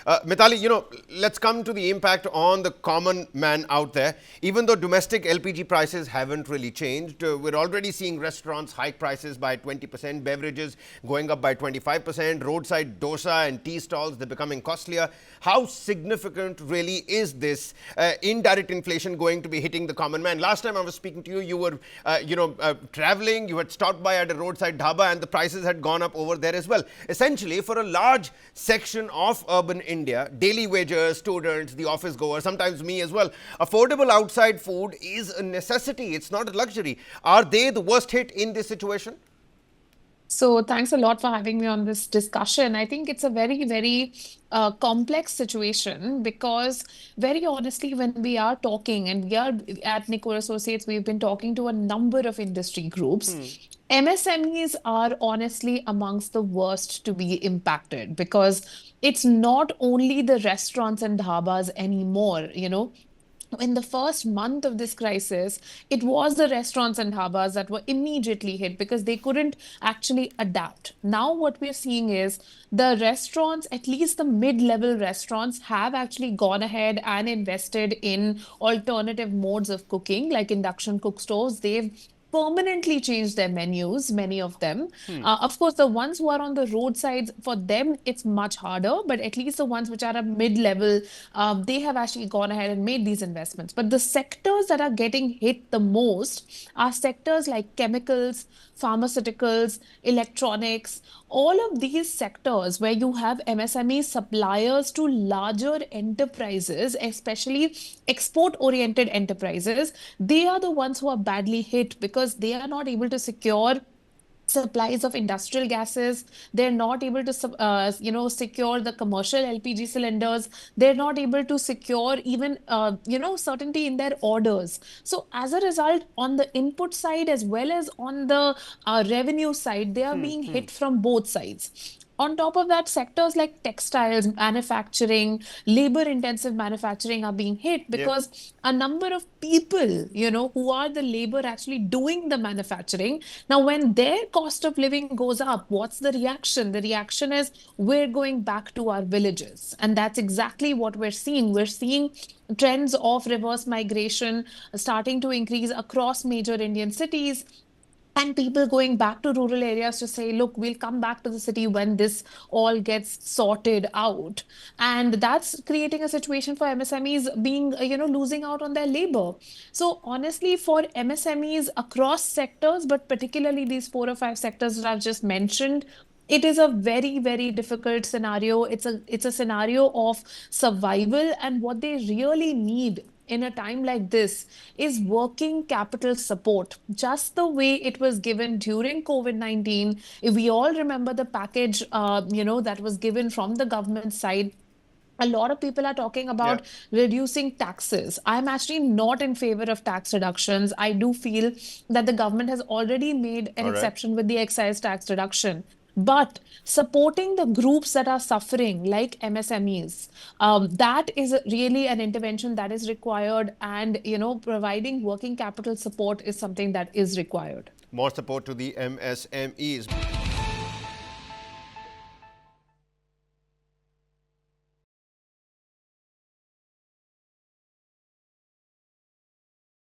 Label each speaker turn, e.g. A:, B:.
A: Mitali, let's come to the impact on the common man out there. Even though domestic LPG prices haven't really changed, we're already seeing restaurants hike prices by 20%, beverages going up by 25%, roadside dosa and tea stalls, they're becoming costlier. How significant really is this indirect inflation going to be hitting the common man? Last time I was speaking to you, you were, traveling, you had stopped by at a roadside dhaba and the prices had gone up over there as well. Essentially, for a large section of urban India, daily wagers, students, the office goers, sometimes me as well, affordable outside food is a necessity. It's not a luxury. Are they the worst hit in this situation?
B: So thanks a lot for having me on this discussion. I think it's a very, very complex situation because very honestly, when we are talking and we are at Nicole Associates, we've been talking to a number of industry groups. MSMEs are honestly amongst the worst to be impacted because it's not only the restaurants and dhabas anymore, in the first month of this crisis, it was the restaurants and dhabas that were immediately hit because they couldn't actually adapt. Now, what we're seeing is the restaurants, at least the mid-level restaurants, have actually gone ahead and invested in alternative modes of cooking, like induction cook stoves. They've permanently changed their menus, many of them. Of course, the ones who are on the roadsides, for them, it's much harder, but at least the ones which are at mid-level, they have actually gone ahead and made these investments. But the sectors that are getting hit the most are sectors like chemicals, pharmaceuticals, electronics, all of these sectors where you have MSME suppliers to larger enterprises, especially export-oriented enterprises, they are the ones who are badly hit because they are not able to secure supplies of industrial gases. They're not able to secure the commercial LPG cylinders. They're not able to secure even certainty in their orders. So as a result, on the input side as well as on the revenue side, they are being hit from both sides. On top of that, sectors like textiles, manufacturing, labor intensive manufacturing are being hit
A: Yeah.
B: because a number of people, who are the labor actually doing the manufacturing. Now, when their cost of living goes up, what's the reaction? The reaction is we're going back to our villages. And that's exactly what we're seeing. We're seeing trends of reverse migration starting to increase across major Indian cities and people going back to rural areas to say, look, we'll come back to the city when this all gets sorted out. And that's creating a situation for MSMEs being, losing out on their labor. So honestly, for MSMEs across sectors, but particularly these 4 or 5 sectors that I've just mentioned, it is a very, very difficult scenario. It's a scenario of survival, and what they really need in a time like this is working capital support, just the way it was given during COVID-19. If we all remember the package, that was given from the government side, a lot of people are talking
A: Yeah.
B: about reducing taxes. I'm actually not in favor of tax reductions. I do feel that the government has already made an
A: All right.
B: exception with the excise tax reduction. But supporting the groups that are suffering, like MSMEs, that is really an intervention that is required. And, providing working capital support is something that is required.
A: More support to the MSMEs.